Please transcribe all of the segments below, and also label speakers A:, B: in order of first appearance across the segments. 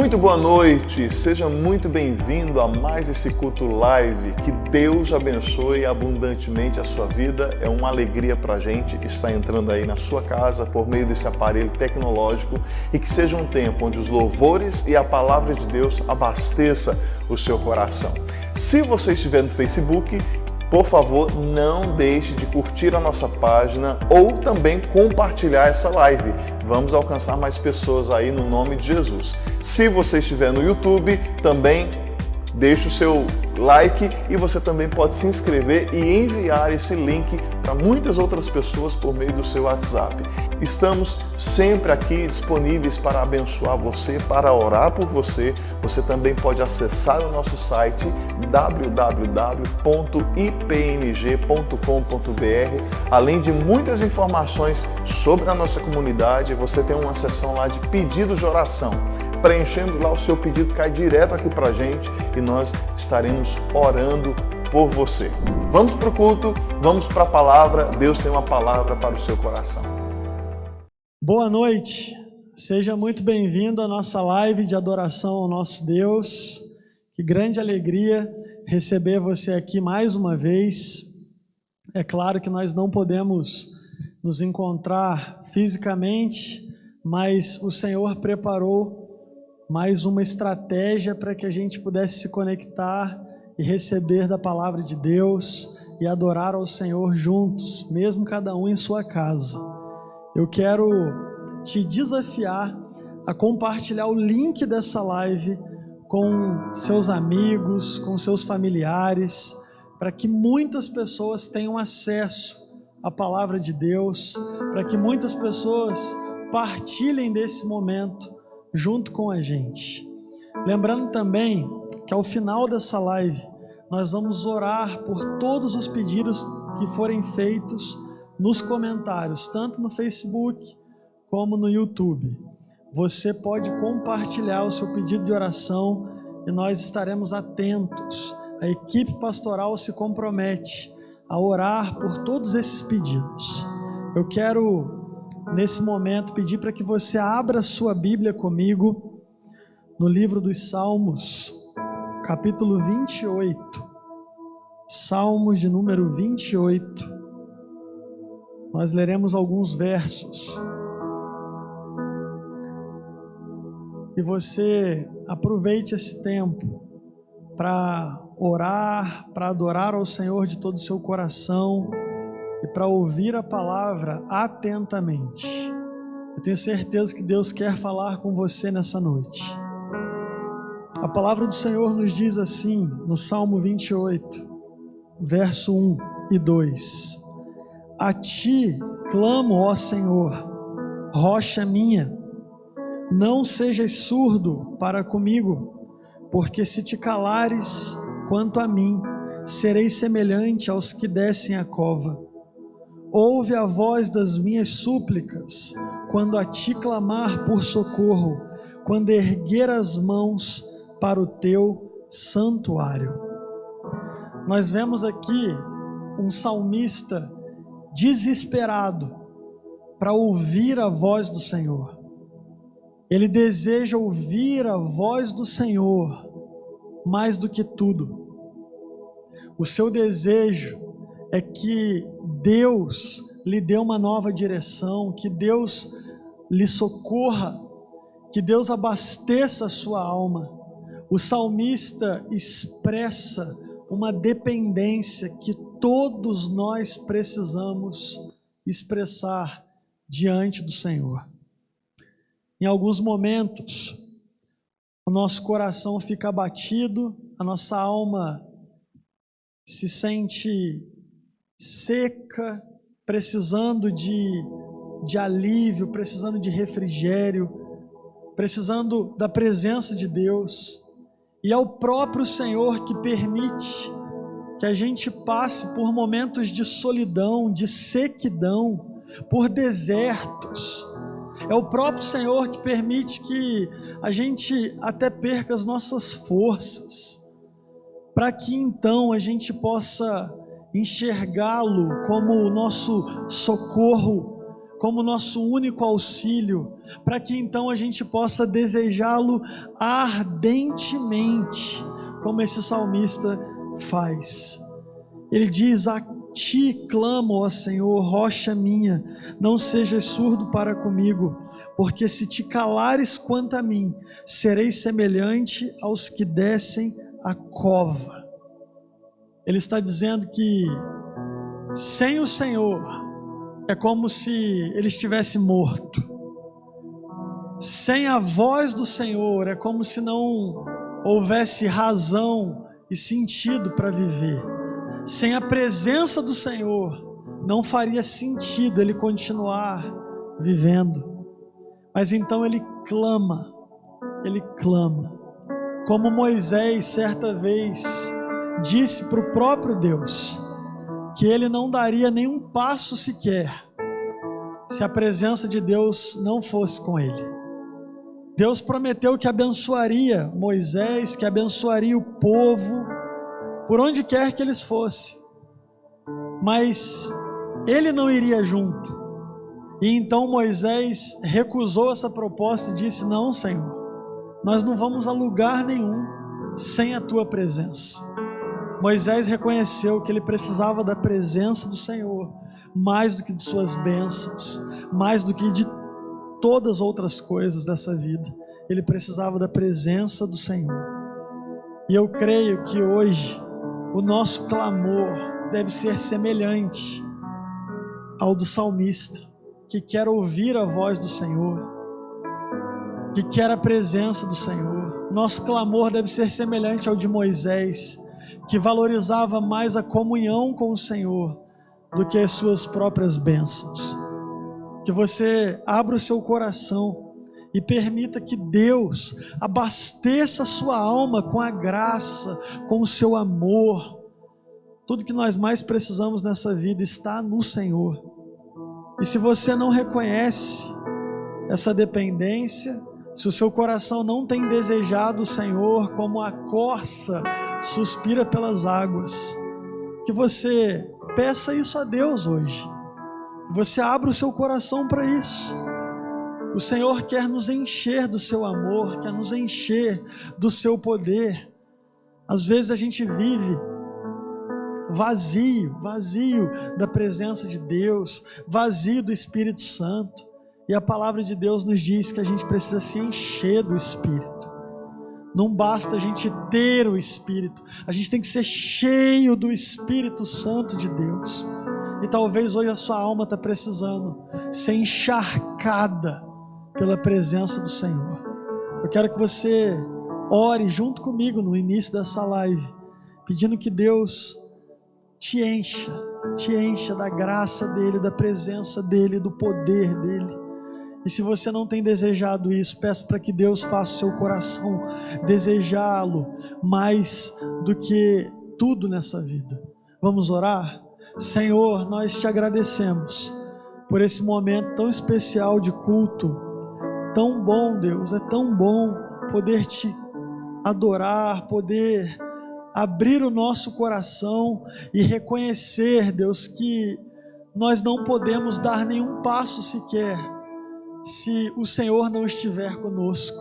A: Muito boa noite, seja muito bem-vindo a mais esse culto live. Que Deus abençoe abundantemente a sua vida. É uma alegria pra gente estar entrando aí na sua casa por meio desse aparelho tecnológico e que seja um tempo onde os louvores e a palavra de Deus abasteça o seu coração. Se você estiver no Facebook, por favor, não deixe de curtir a nossa página ou também compartilhar essa live. Vamos alcançar mais pessoas aí no nome de Jesus. Se você estiver no YouTube, também deixe o seu like e você também pode se inscrever e enviar esse link para muitas outras pessoas por meio do seu WhatsApp. Estamos sempre aqui disponíveis para abençoar você, para orar por você. Você também pode acessar o nosso site www.ipng.com.br. Além de muitas informações sobre a nossa comunidade, você tem uma seção lá de pedidos de oração. Preenchendo lá o seu pedido, cai direto aqui pra gente e nós estaremos orando por você. Vamos pro culto, vamos para a palavra. Deus tem uma palavra para o seu coração.
B: Boa noite, seja muito bem-vindo à nossa live de adoração ao nosso Deus. Que grande alegria receber você aqui mais uma vez. É claro que nós não podemos nos encontrar fisicamente, mas o Senhor preparou mais uma estratégia para que a gente pudesse se conectar e receber da palavra de Deus e adorar ao Senhor juntos, mesmo cada um em sua casa. Eu quero te desafiar a compartilhar o link dessa live com seus amigos, com seus familiares, para que muitas pessoas tenham acesso à palavra de Deus, para que muitas pessoas partilhem desse momento junto com a gente. Lembrando também que ao final dessa live nós vamos orar por todos os pedidos que forem feitos nos comentários, tanto no Facebook como no YouTube. Você pode compartilhar o seu pedido de oração e nós estaremos atentos. A equipe pastoral se compromete a orar por todos esses pedidos. Eu quero nesse momento pedir para que você abra sua Bíblia comigo no livro dos Salmos, capítulo 28, Salmos de número 28. Nós leremos alguns versos e você aproveite esse tempo para orar, para adorar ao Senhor de todo o seu coração e para ouvir a palavra atentamente. Eu tenho certeza que Deus quer falar com você nessa noite. A palavra do Senhor nos diz assim, no Salmo 28, verso 1 e 2: A ti clamo, ó Senhor, rocha minha, não sejas surdo para comigo, porque se te calares quanto a mim, serei semelhante aos que descem a cova. Ouve a voz das minhas súplicas, quando a ti clamar por socorro, quando erguer as mãos para o teu santuário. Nós vemos aqui um salmista desesperado para ouvir a voz do Senhor. Ele deseja ouvir a voz do Senhor mais do que tudo. O seu desejo é que Deus lhe dê uma nova direção, que Deus lhe socorra, que Deus abasteça a sua alma. O salmista expressa uma dependência que todos nós precisamos expressar diante do Senhor. Em alguns momentos, o nosso coração fica abatido, a nossa alma se sente seca, precisando de alívio, precisando de refrigério, precisando da presença de Deus. E é o próprio Senhor que permite que a gente passe por momentos de solidão, de sequidão, por desertos. É o próprio Senhor que permite que a gente até perca as nossas forças, para que então a gente possa enxergá-lo como o nosso socorro, como nosso único auxílio, para que então a gente possa desejá-lo ardentemente, como esse salmista faz. Ele diz: a ti clamo, ó Senhor, rocha minha, não sejas surdo para comigo, porque se te calares quanto a mim, serei semelhante aos que descem a cova. Ele está dizendo que sem o Senhor é como se ele estivesse morto. Sem a voz do Senhor é como se não houvesse razão e sentido para viver. Sem a presença do Senhor não faria sentido ele continuar vivendo. Mas então ele clama, como Moisés certa vez disse para o próprio Deus, que ele não daria nenhum passo sequer se a presença de Deus não fosse com ele. Deus prometeu que abençoaria Moisés, que abençoaria o povo, por onde quer que eles fossem, mas ele não iria junto. E então Moisés recusou essa proposta e disse: não, Senhor, nós não vamos a lugar nenhum sem a tua presença. Moisés reconheceu que ele precisava da presença do Senhor, mais do que de suas bênçãos, mais do que de todas as outras coisas dessa vida. Ele precisava da presença do Senhor. E eu creio que hoje o nosso clamor deve ser semelhante ao do salmista, que quer ouvir a voz do Senhor, que quer a presença do Senhor. Nosso clamor deve ser semelhante ao de Moisés, que valorizava mais a comunhão com o Senhor do que as suas próprias bênçãos. Que você abra o seu coração e permita que Deus abasteça a sua alma com a graça, com o seu amor. Tudo que nós mais precisamos nessa vida está no Senhor. E se você não reconhece essa dependência, se o seu coração não tem desejado o Senhor como a corça suspira pelas águas, que você peça isso a Deus hoje, que você abra o seu coração para isso. O Senhor quer nos encher do seu amor, quer nos encher do seu poder. Às vezes a gente vive vazio da presença de Deus, vazio do Espírito Santo, e a palavra de Deus nos diz que a gente precisa se encher do Espírito. Não basta a gente ter o Espírito, a gente tem que ser cheio do Espírito Santo de Deus. E talvez hoje a sua alma está precisando ser encharcada pela presença do Senhor. Eu quero que você ore junto comigo no início dessa live, pedindo que Deus te encha da graça dEle, da presença dEle, do poder dEle. E se você não tem desejado isso, peço para que Deus faça o seu coração desejá-lo mais do que tudo nessa vida. Vamos orar? Senhor, nós te agradecemos por esse momento tão especial de culto, tão bom, Deus, é tão bom poder te adorar, poder abrir o nosso coração e reconhecer, Deus, que nós não podemos dar nenhum passo sequer se o Senhor não estiver conosco.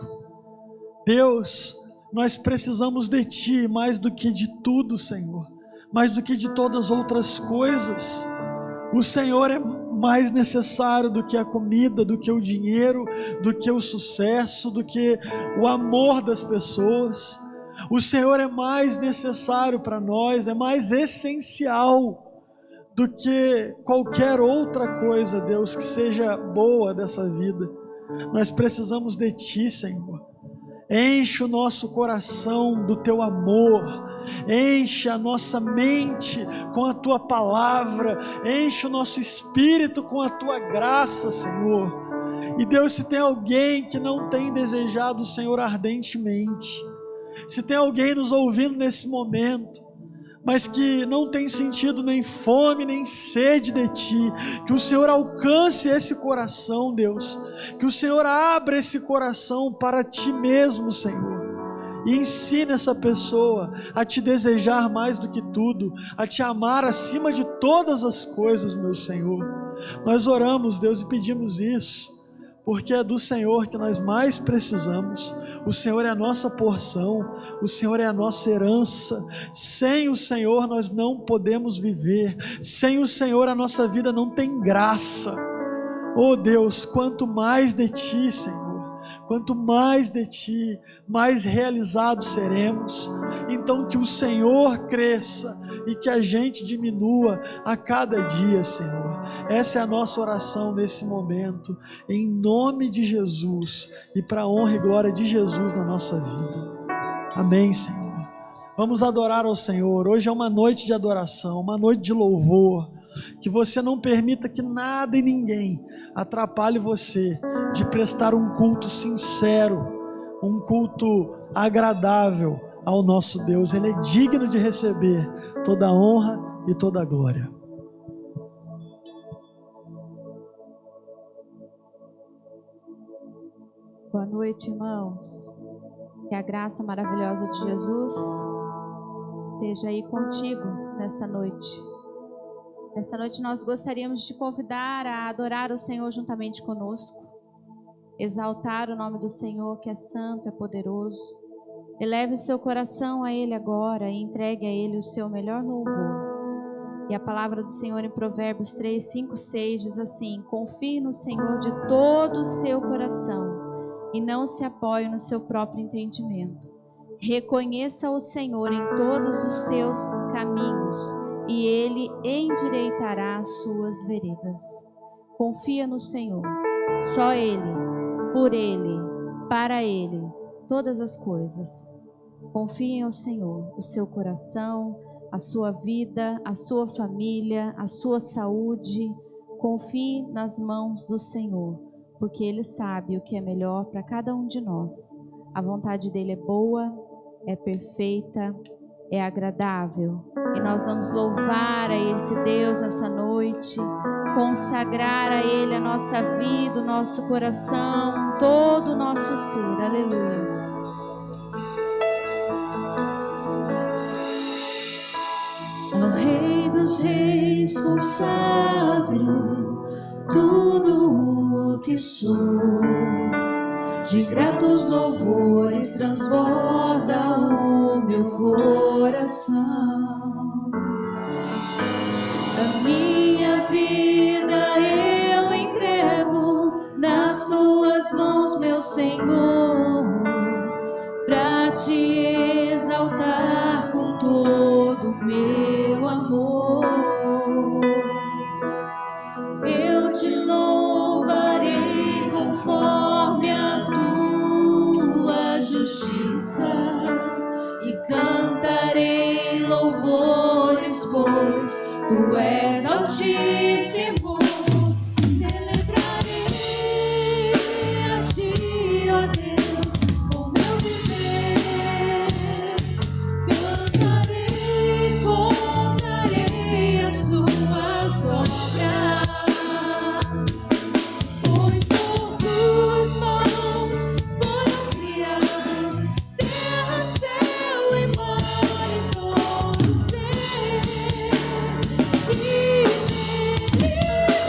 B: Deus, nós precisamos de Ti mais do que de tudo, Senhor, mais do que de todas as outras coisas. O Senhor é mais necessário do que a comida, do que o dinheiro, do que o sucesso, do que o amor das pessoas. O Senhor é mais necessário para nós, é mais essencial do que qualquer outra coisa, Deus, que seja boa dessa vida. Nós precisamos de Ti, Senhor. Enche o nosso coração do Teu amor, enche a nossa mente com a Tua palavra, enche o nosso espírito com a Tua graça, Senhor. E Deus, se tem alguém que não tem desejado o Senhor ardentemente, se tem alguém nos ouvindo nesse momento, mas que não tem sentido nem fome, nem sede de Ti, que o Senhor alcance esse coração, Deus, que o Senhor abra esse coração para Ti mesmo, Senhor, e ensine essa pessoa a Te desejar mais do que tudo, a Te amar acima de todas as coisas, meu Senhor. Nós oramos, Deus, e pedimos isso, porque é do Senhor que nós mais precisamos. O Senhor é a nossa porção, o Senhor é a nossa herança. Sem o Senhor nós não podemos viver, sem o Senhor a nossa vida não tem graça. Oh Deus, quanto mais de Ti, Senhor, quanto mais de Ti, mais realizados seremos. Então que o Senhor cresça e que a gente diminua a cada dia, Senhor. Essa é a nossa oração nesse momento, em nome de Jesus e para a honra e glória de Jesus na nossa vida. Amém, Senhor. Vamos adorar ao Senhor. Hoje é uma noite de adoração, uma noite de louvor. Que você não permita que nada e ninguém atrapalhe você de prestar um culto sincero, um culto agradável ao nosso Deus. Ele é digno de receber toda a honra e toda a glória.
C: Boa noite, irmãos. Que a graça maravilhosa de Jesus esteja aí contigo nesta noite. Nesta noite nós gostaríamos de te convidar a adorar o Senhor juntamente conosco, exaltar o nome do Senhor, que é santo, é poderoso. Eleve o seu coração a Ele agora e entregue a Ele o seu melhor louvor. E a palavra do Senhor em Provérbios 3, 5, 6 diz assim: confie no Senhor de todo o seu coração e não se apoie no seu próprio entendimento. Reconheça o Senhor em todos os seus caminhos e Ele endireitará as suas veredas. Confia no Senhor, só Ele, por Ele, para Ele, todas as coisas. Confie no Senhor, o seu coração, a sua vida, a sua família, a sua saúde. Confie nas mãos do Senhor, porque Ele sabe o que é melhor para cada um de nós. A vontade dEle é boa, é perfeita, é agradável. E nós vamos louvar a esse Deus nessa noite, consagrar a Ele a nossa vida, o nosso coração, todo o nosso ser. Aleluia.
D: Ao Rei dos Reis consagro tudo o que sou, de gratos louvores transborda o meu coração. A minha vida eu entrego nas tuas mãos, meu Senhor, pra te exaltar com todo o meu amor. Eu te louvarei conforme a tua justiça e cantarei louvores, pois tu és altíssimo. Celebrarei a ti, ó Deus, com meu viver. Cantarei, contarei as tuas obras, pois por tuas mãos foram criados terra, céu e mar e todo ser. E neles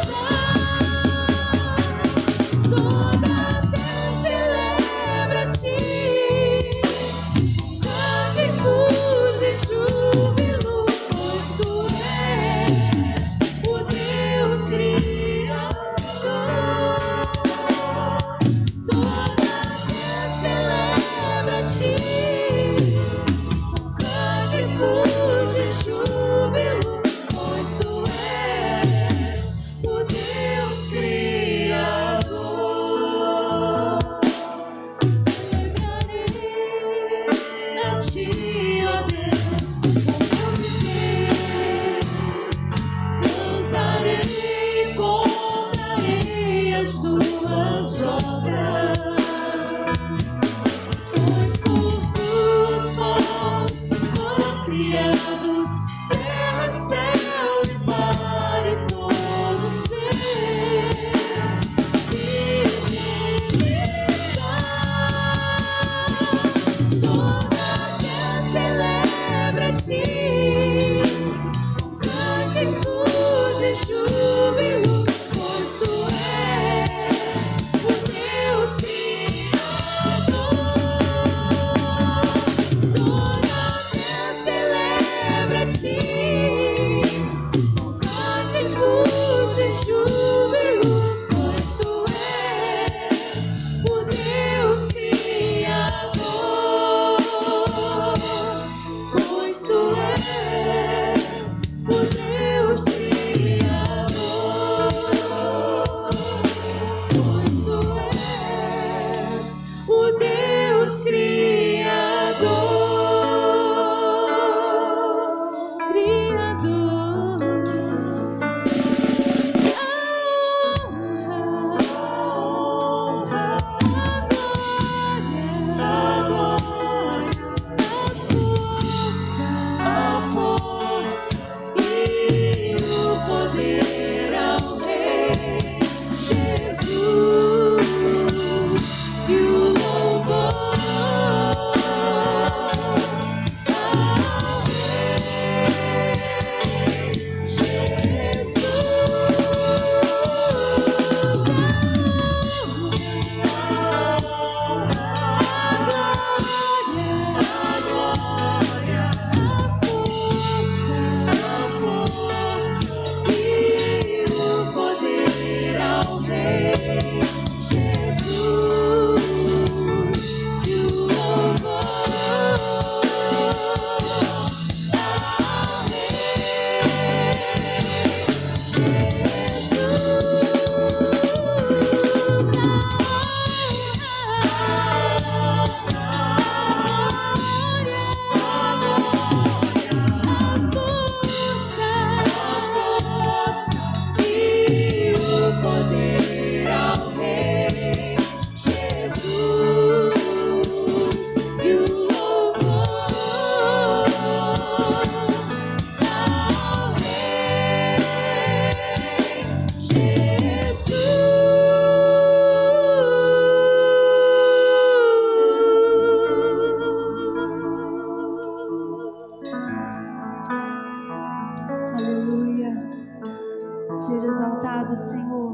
C: Seja exaltado, Senhor.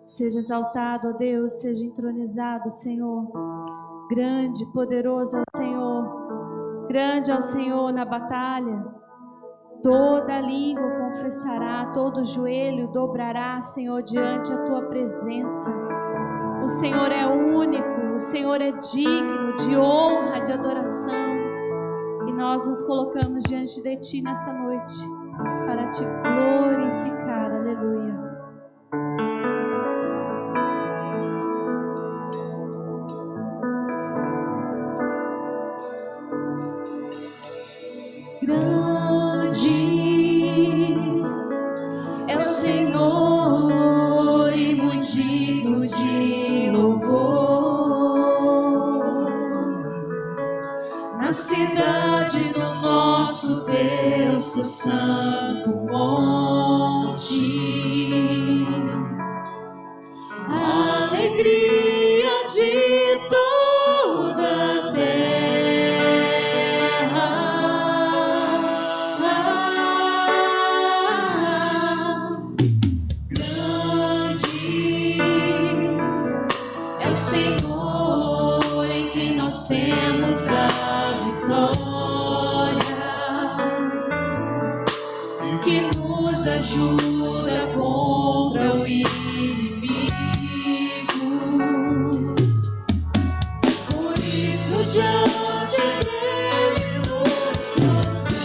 C: Seja exaltado, ó Deus, seja entronizado, Senhor. Grande, poderoso é o Senhor. Grande é o Senhor na batalha. Toda língua confessará, todo joelho dobrará, Senhor, diante a tua presença. O Senhor é único, o Senhor é digno de honra, de adoração. E nós nos colocamos diante de ti nesta noite para te glorificar. Aleluia.
D: É o Senhor e muito digno de louvor. Na cidade do nosso Deus, seu santo monte, alegria de toda a Senhor em quem nós temos a vitória, que nos ajuda contra o inimigo. Por isso diante dele nos prostramos.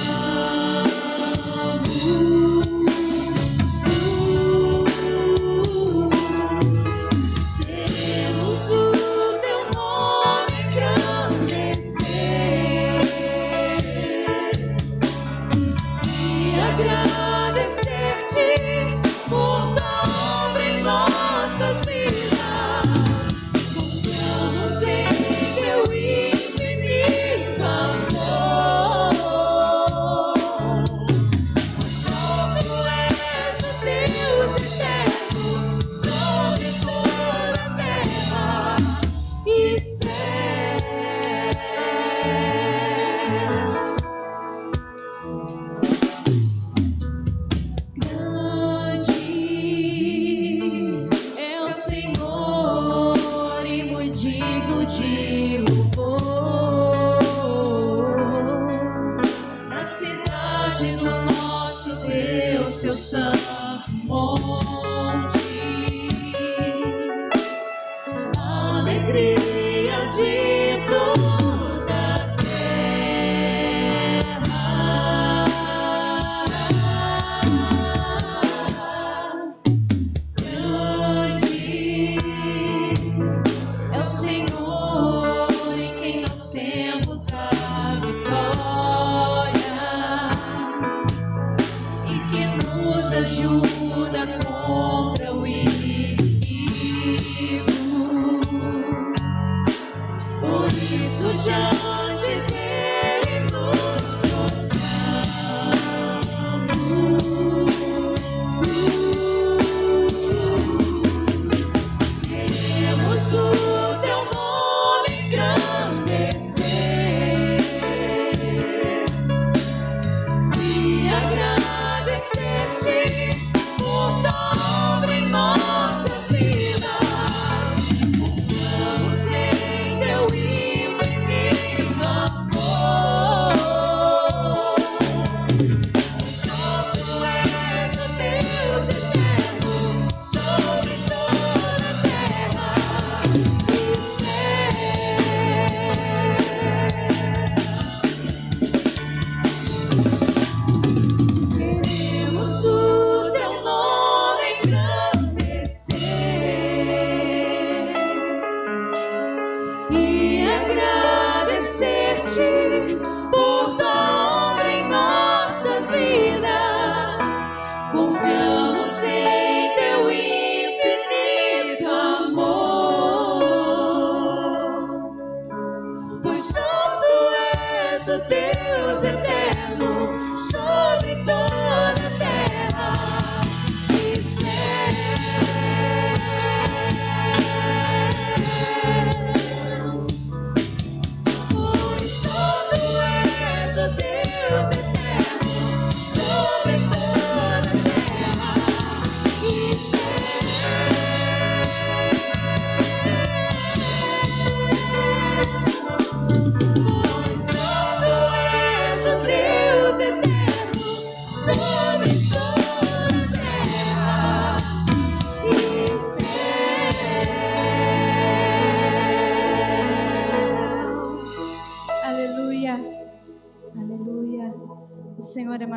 D: Por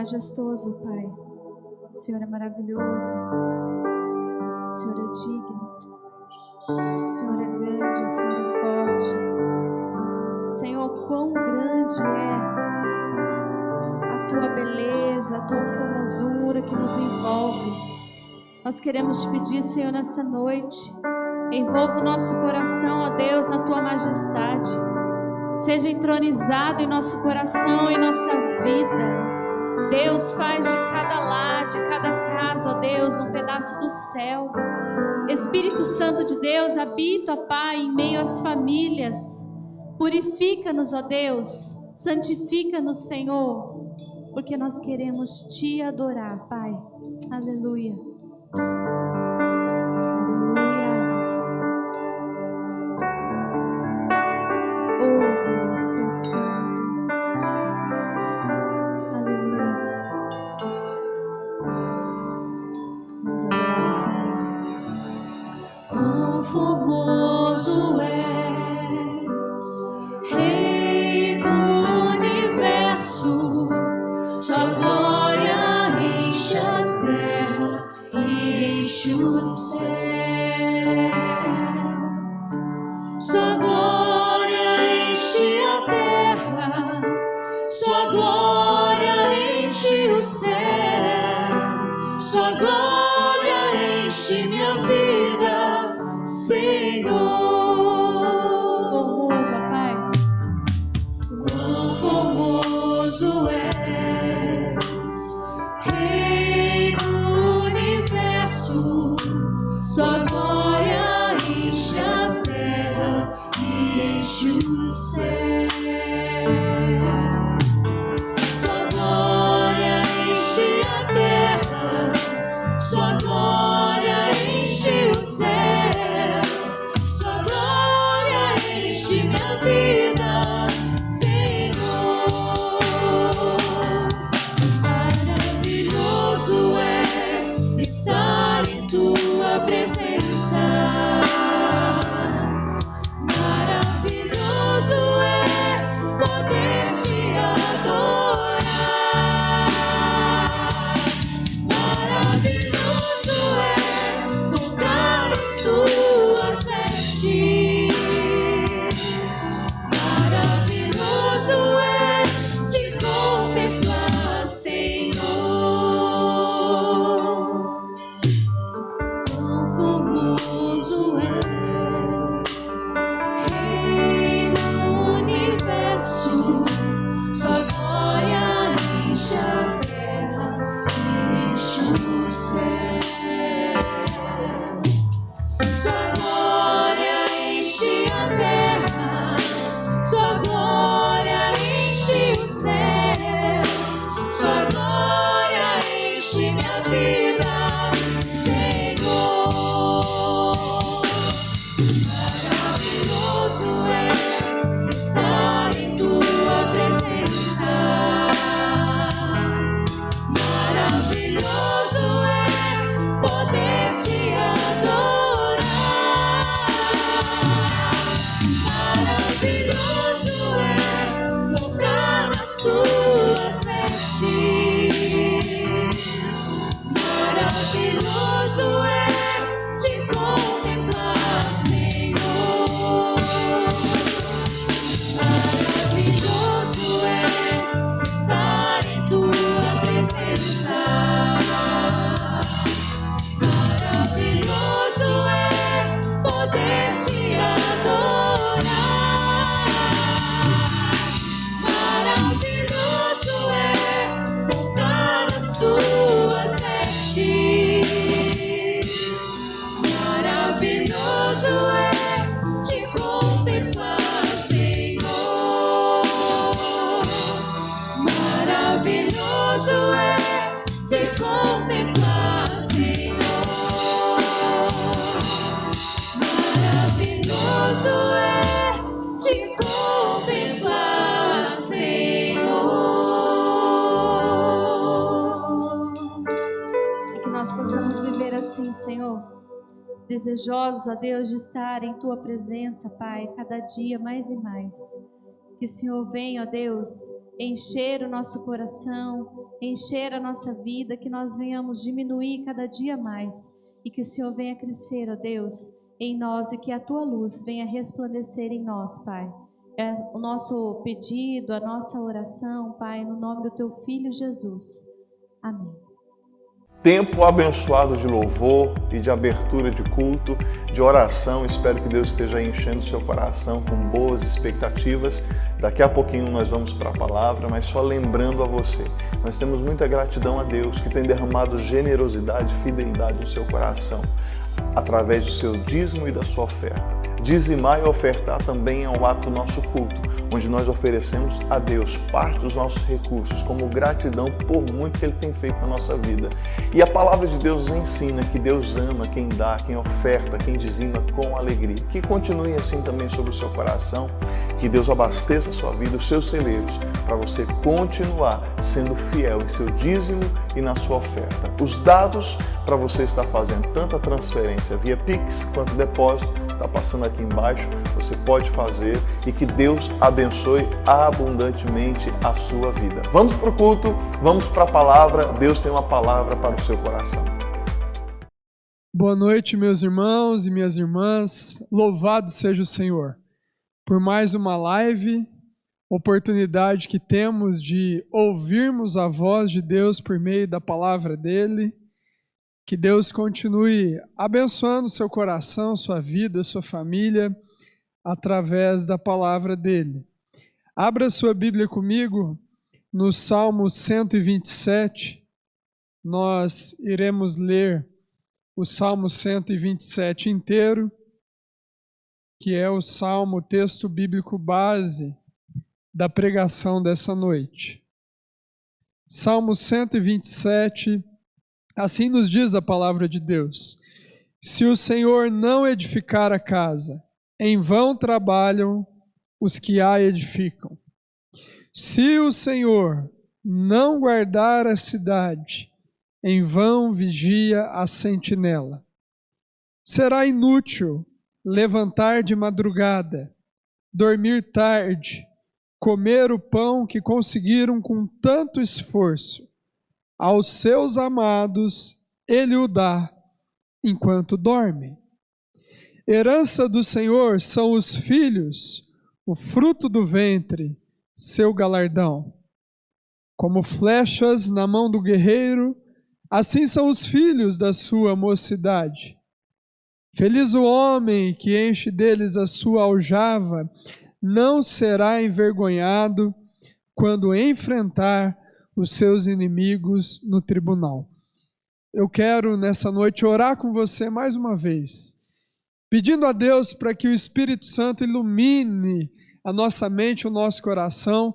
C: majestoso, Pai. O Senhor é maravilhoso. O Senhor é digno. O Senhor é grande, o Senhor é forte. Senhor, quão grande é a Tua beleza, a Tua formosura que nos envolve. Nós queremos te pedir, Senhor, nessa noite, envolva o nosso coração, ó Deus, na Tua majestade. Seja entronizado em nosso coração, em nossa vida. Deus, faz de cada lar, de cada casa, ó Deus, um pedaço do céu. Espírito Santo de Deus, habita, ó Pai, em meio às famílias. Purifica-nos, ó Deus, santifica-nos, Senhor, porque nós queremos Te adorar, Pai. Aleluia. Tu és santo. Aleluia. Vamos adorar o Senhor.
D: Quão formoso és, Rei do universo. Sua glória enche a terra e enche os céus. Sua glória enche a terra, sua glória enche os céus, sua glória enche minha vida, Senhor.
C: Formoso, ó Pai.
D: Quão formoso és, Rei do universo, sua glória enche a terra e enche os céus. Sua glória enche a terra, sua glória enche os céus, sua glória enche minha vida, Senhor. Maravilhoso é estar em Tua presença. Maravilhoso é poder Te adorar. Maravilhoso é tocar nas Tuas vestes. Maravilhoso é Te contemplar, Senhor. Quão formoso és, Rei do universo. Sua glória enche a terra e enche os céus. Sua glória enche a terra, sua glória enche os céus, sua glória enche minha vida, Senhor. Maravilhoso é estar em Tua presença. Maravilhoso é poder Te adorar. Maravilhoso é tocar nas Tuas vestes. Maravilhoso é Te contemplar, Senhor. Maravilhoso é estar em Tua presença. Maravilhoso é poder Te adorar. Maravilhoso é tocar nas Tuas vestes. Maravilhoso é Te contemplar, Senhor. Maravilhoso é Te contemplar, Senhor. Maravilhoso é Te contemplar, Senhor.
C: E que nós possamos viver assim, Senhor. Desejosos, ó Deus, de estar em Tua presença, Pai, cada dia mais e mais. Que o Senhor venha, ó Deus, encher o nosso coração, encher a nossa vida, que nós venhamos diminuir cada dia mais e que o Senhor venha crescer, ó Deus, em nós e que a Tua luz venha resplandecer em nós, Pai. É o nosso pedido, a nossa oração, Pai, no nome do Teu Filho Jesus. Amém.
A: Tempo abençoado de louvor e de abertura de culto, de oração. Espero que Deus esteja enchendo o seu coração com boas expectativas. Daqui a pouquinho nós vamos para a palavra, mas só lembrando a você, nós temos muita gratidão a Deus que tem derramado generosidade e fidelidade no seu coração, através do seu dízimo e da sua oferta. Dizimar e ofertar também é um ato do nosso culto, onde nós oferecemos a Deus parte dos nossos recursos como gratidão por muito que Ele tem feito na nossa vida. E a palavra de Deus nos ensina que Deus ama quem dá, quem oferta, quem dizima com alegria. Que continue assim também sobre o seu coração, que Deus abasteça a sua vida, os seus celeiros, para você continuar sendo fiel em seu dízimo e na sua oferta. Os dados para você estar fazendo tanto a transferência via Pix quanto depósito, está passando aqui embaixo, você pode fazer e que Deus abençoe abundantemente a sua vida. Vamos para o culto, vamos para a palavra, Deus tem uma palavra para o seu coração.
B: Boa noite, meus irmãos e minhas irmãs, louvado seja o Senhor por mais uma live, oportunidade que temos de ouvirmos a voz de Deus por meio da palavra dEle. Que Deus continue abençoando seu coração, sua vida, sua família, através da palavra dEle. Abra sua Bíblia comigo no Salmo 127. Nós iremos ler o Salmo 127 inteiro, que é o salmo, texto bíblico base da pregação dessa noite. Salmo 127, assim nos diz a palavra de Deus: se o Senhor não edificar a casa, em vão trabalham os que a edificam. Se o Senhor não guardar a cidade, em vão vigia a sentinela. Será inútil levantar de madrugada, dormir tarde, comer o pão que conseguiram com tanto esforço. Aos seus amados Ele o dá enquanto dormem. Herança do Senhor são os filhos, o fruto do ventre, seu galardão. Como flechas na mão do guerreiro, assim são os filhos da sua mocidade. Feliz o homem que enche deles a sua aljava, não será envergonhado quando enfrentar os seus inimigos no tribunal. Eu quero nessa noite orar com você mais uma vez, pedindo a Deus para que o Espírito Santo ilumine a nossa mente, o nosso coração,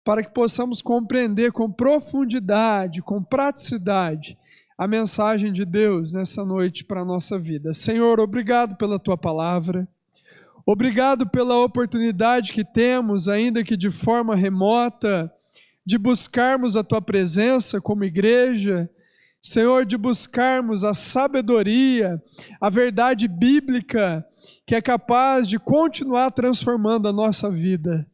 B: para que possamos compreender com profundidade, com praticidade, a mensagem de Deus nessa noite para a nossa vida. Senhor, obrigado pela Tua palavra, obrigado pela oportunidade que temos, ainda que de forma remota, de buscarmos a Tua presença como igreja, Senhor, de buscarmos a sabedoria, a verdade bíblica, que é capaz de continuar transformando a nossa vida.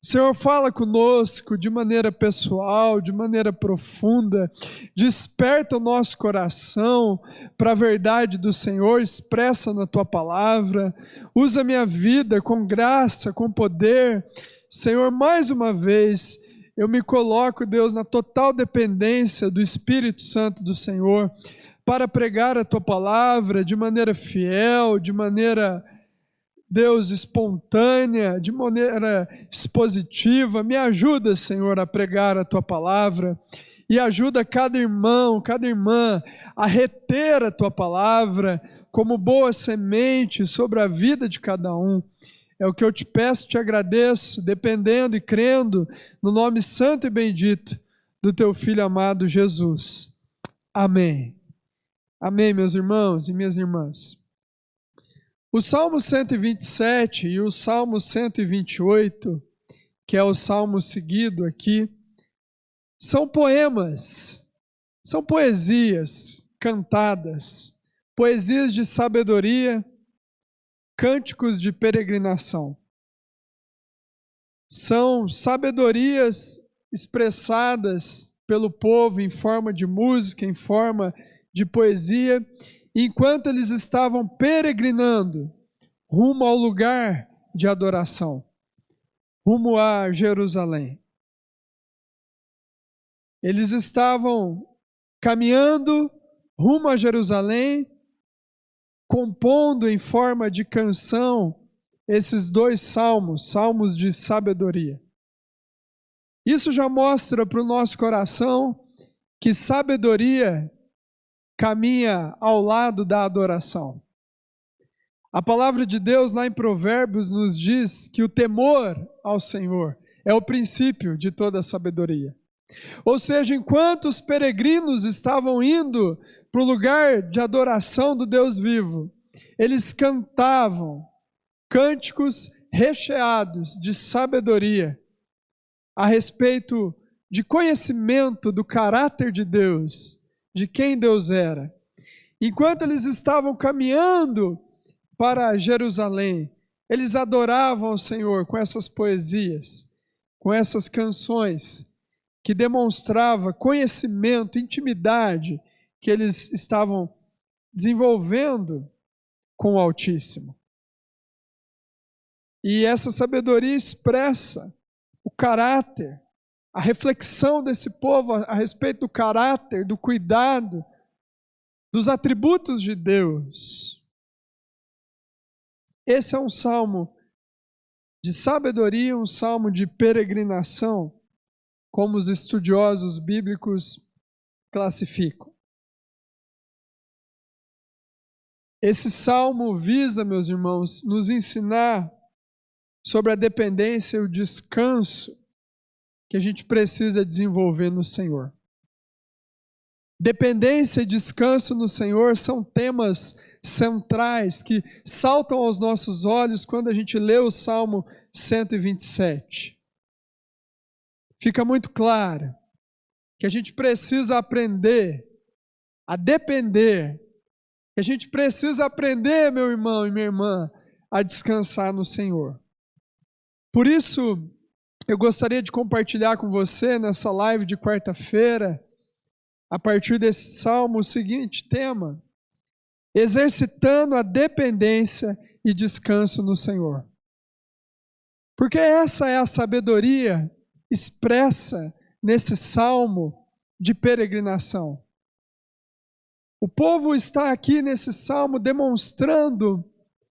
B: Senhor, fala conosco de maneira pessoal, de maneira profunda, desperta o nosso coração para a verdade do Senhor, expressa na Tua palavra, usa a minha vida com graça, com poder. Senhor, mais uma vez, eu me coloco, Deus, na total dependência do Espírito Santo do Senhor, para pregar a Tua palavra de maneira fiel, de maneira, Deus, espontânea, de maneira expositiva. Me ajuda, Senhor, a pregar a Tua palavra e ajuda cada irmão, cada irmã a reter a Tua palavra como boa semente sobre a vida de cada um. É o que eu te peço, te agradeço, dependendo e crendo no nome santo e bendito do Teu Filho amado Jesus. Amém. Amém, meus irmãos e minhas irmãs. O Salmo 127 e o Salmo 128, que é o salmo seguido aqui, são poemas, são poesias cantadas, poesias de sabedoria, cânticos de peregrinação. São sabedorias expressadas pelo povo em forma de música, em forma de poesia, enquanto eles estavam peregrinando rumo ao lugar de adoração, rumo a Jerusalém. Eles estavam caminhando rumo a Jerusalém, compondo em forma de canção esses 2 salmos, salmos de sabedoria. Isso já mostra para o nosso coração que sabedoria caminha ao lado da adoração. A palavra de Deus lá em Provérbios nos diz que o temor ao Senhor é o princípio de toda a sabedoria. Ou seja, enquanto os peregrinos estavam indo para o lugar de adoração do Deus vivo, eles cantavam cânticos recheados de sabedoria a respeito de conhecimento do caráter de Deus, de quem Deus era. Enquanto eles estavam caminhando para Jerusalém, eles adoravam o Senhor com essas poesias, com essas canções que demonstrava conhecimento, intimidade que eles estavam desenvolvendo com o Altíssimo. E essa sabedoria expressa o caráter, a reflexão desse povo a respeito do caráter, do cuidado, dos atributos de Deus. Esse é um salmo de sabedoria, um salmo de peregrinação, como os estudiosos bíblicos classificam. Esse salmo visa, meus irmãos, nos ensinar sobre a dependência e o descanso que a gente precisa desenvolver no Senhor. Dependência e descanso no Senhor são temas centrais que saltam aos nossos olhos quando a gente lê o Salmo 127. Fica muito claro que a gente precisa aprender a depender, que a gente precisa aprender, meu irmão e minha irmã, a descansar no Senhor. Por isso, eu gostaria de compartilhar com você nessa live de quarta-feira, a partir desse salmo, o seguinte tema: exercitando a dependência e descanso no Senhor. Porque essa é a sabedoria expressa nesse salmo de peregrinação. O povo está aqui nesse salmo demonstrando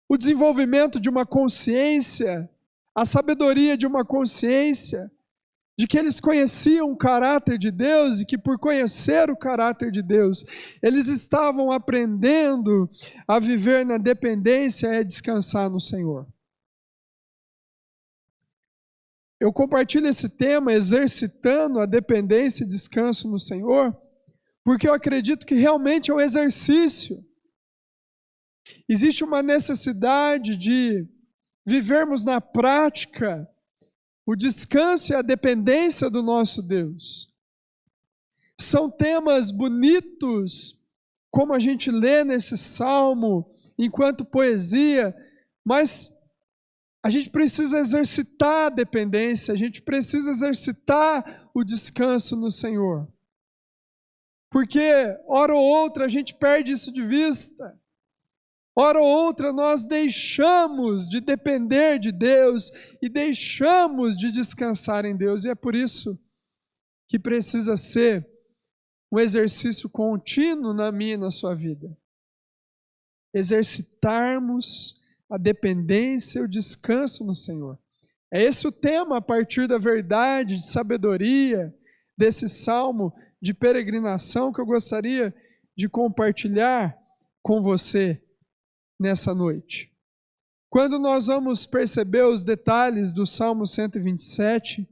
B: o desenvolvimento de uma consciência, a sabedoria de uma consciência, de que eles conheciam o caráter de Deus e que por conhecer o caráter de Deus, eles estavam aprendendo a viver na dependência e a descansar no Senhor. Eu compartilho esse tema, exercitando a dependência e descanso no Senhor, porque eu acredito que realmente é um exercício. Existe uma necessidade de vivermos na prática o descanso e a dependência do nosso Deus. São temas bonitos, como a gente lê nesse salmo, enquanto poesia, mas a gente precisa exercitar a dependência, a gente precisa exercitar o descanso no Senhor. Porque, hora ou outra, a gente perde isso de vista. Hora ou outra, nós deixamos de depender de Deus e deixamos de descansar em Deus. E é por isso que precisa ser um exercício contínuo na minha e na sua vida. Exercitarmos a dependência e o descanso no Senhor. É esse o tema a partir da verdade, de sabedoria, desse salmo de peregrinação que eu gostaria de compartilhar com você nessa noite. Quando nós vamos perceber os detalhes do Salmo 127,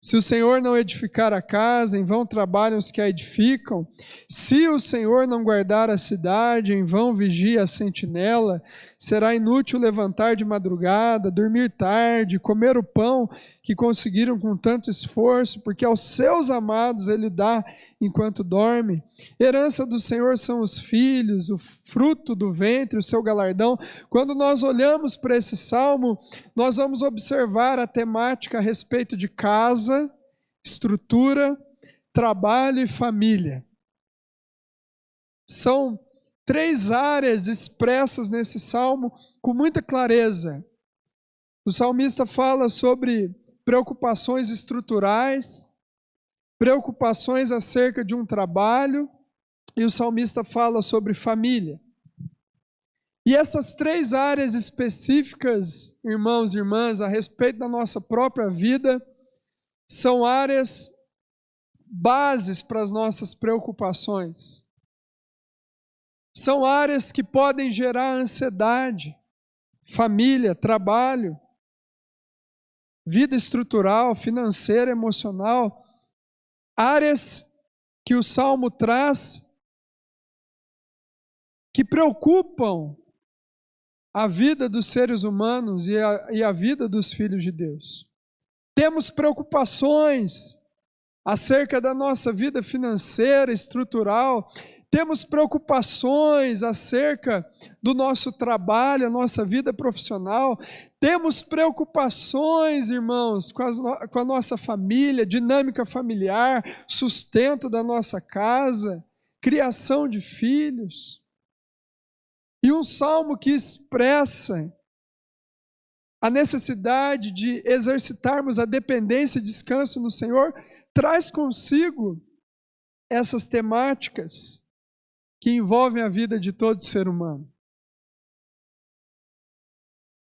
B: se o Senhor não edificar a casa, em vão trabalham os que a edificam. Se o Senhor não guardar a cidade, em vão vigia a sentinela. Será inútil levantar de madrugada, dormir tarde, comer o pão que conseguiram com tanto esforço, porque aos seus amados Ele dá enquanto dorme. Herança do Senhor são os filhos, o fruto do ventre, o seu galardão. Quando nós olhamos para esse salmo, nós vamos observar a temática a respeito de casa,
E: estrutura, trabalho e família. São 3 áreas expressas nesse salmo com muita clareza. O salmista fala sobre preocupações estruturais, preocupações acerca de um trabalho, e o salmista fala sobre família. E essas 3 áreas específicas, irmãos e irmãs, a respeito da nossa própria vida, são áreas bases para as nossas preocupações. São áreas que podem gerar ansiedade, família, trabalho, vida estrutural, financeira, emocional, áreas que o Salmo traz que preocupam a vida dos seres humanos e a vida dos filhos de Deus. Temos preocupações acerca da nossa vida financeira, estrutural, temos preocupações acerca do nosso trabalho, a nossa vida profissional, temos preocupações, irmãos, com a nossa família, dinâmica familiar, sustento da nossa casa, criação de filhos. E um salmo que expressa a necessidade de exercitarmos a dependência e descanso no Senhor, traz consigo essas temáticas que envolvem a vida de todo ser humano.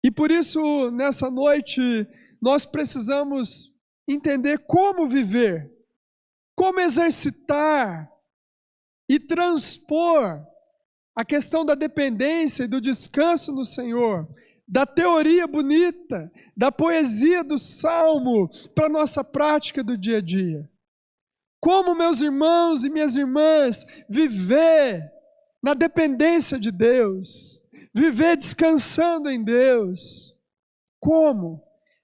E: E por isso, nessa noite, nós precisamos entender como viver, como exercitar e transpor a questão da dependência e do descanso no Senhor, da teoria bonita, da poesia do Salmo para a nossa prática do dia a dia. Como, meus irmãos e minhas irmãs, viver na dependência de Deus, viver descansando em Deus. Como?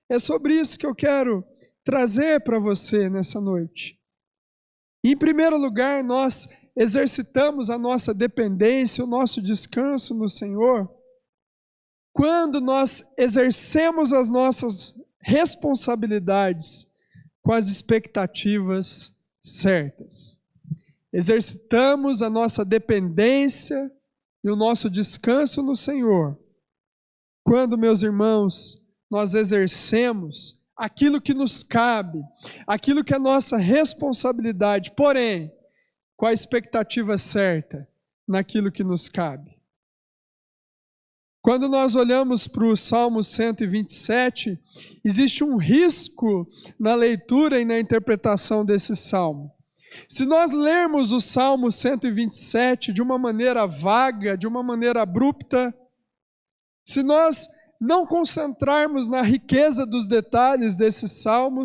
E: É sobre isso que eu quero trazer para você nessa noite. Em primeiro lugar, nós exercitamos a nossa dependência, o nosso descanso no Senhor, quando nós exercemos as nossas responsabilidades com as expectativas certas. Exercitamos a nossa dependência e o nosso descanso no Senhor quando, meus irmãos, nós exercemos aquilo que nos cabe, aquilo que é nossa responsabilidade, porém, com a expectativa certa naquilo que nos cabe. Quando nós olhamos para o Salmo 127, existe um risco na leitura e na interpretação desse salmo. Se nós lermos o Salmo 127 de uma maneira vaga, de uma maneira abrupta, se nós não concentrarmos na riqueza dos detalhes desse salmo,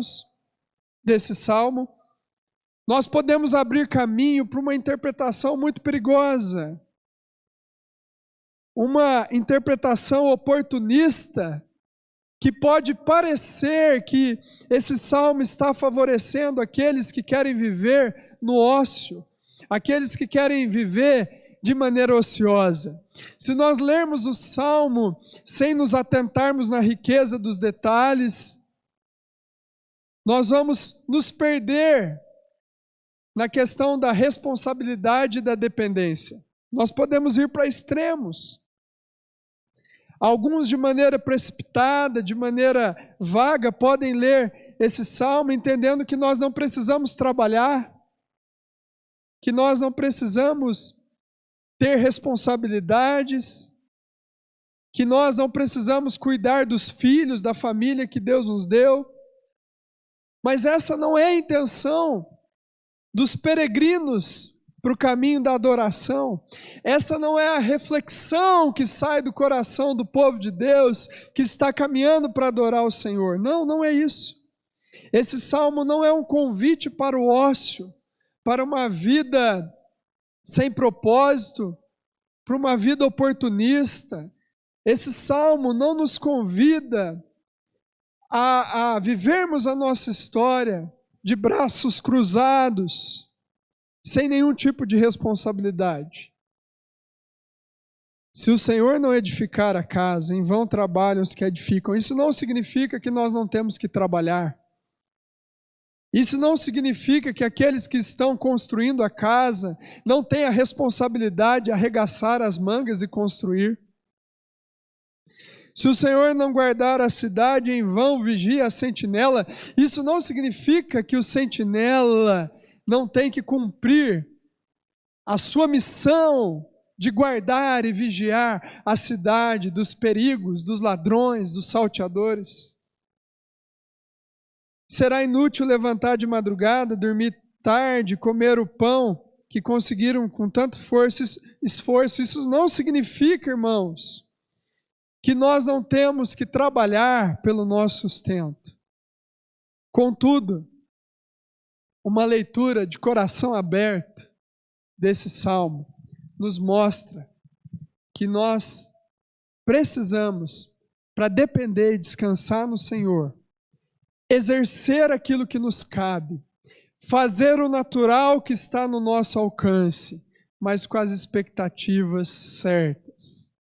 E: nós podemos abrir caminho para uma interpretação muito perigosa. Uma interpretação oportunista que pode parecer que esse salmo está favorecendo aqueles que querem viver no ócio, aqueles que querem viver de maneira ociosa. Se nós lermos o salmo sem nos atentarmos na riqueza dos detalhes, nós vamos nos perder na questão da responsabilidade e da dependência. Nós podemos ir para extremos. Alguns de maneira precipitada, de maneira vaga, podem ler esse salmo entendendo que nós não precisamos trabalhar, que nós não precisamos ter responsabilidades, que nós não precisamos cuidar dos filhos, da família que Deus nos deu. Mas essa não é a intenção dos peregrinos para o caminho da adoração. Essa não é a reflexão que sai do coração do povo de Deus que está caminhando para adorar o Senhor. Não, não é isso. Esse salmo não é um convite para o ócio, para uma vida sem propósito, para uma vida oportunista. Esse salmo não nos convida a vivermos a nossa história de braços cruzados, sem nenhum tipo de responsabilidade. Se o Senhor não edificar a casa, em vão trabalham os que edificam. Isso não significa que nós não temos que trabalhar. Isso não significa que aqueles que estão construindo a casa não têm a responsabilidade de arregaçar as mangas e construir. Se o Senhor não guardar a cidade, em vão vigia a sentinela. Isso não significa que o sentinela não tem que cumprir a sua missão de guardar e vigiar a cidade dos perigos, dos ladrões, dos salteadores. Será inútil levantar de madrugada, dormir tarde, comer o pão que conseguiram com tanto esforço. Isso não significa, irmãos, que nós não temos que trabalhar pelo nosso sustento. Contudo, uma leitura de coração aberto desse salmo nos mostra que nós precisamos, para depender e descansar no Senhor, exercer aquilo que nos cabe, fazer o natural que está no nosso alcance, mas com as expectativas certas.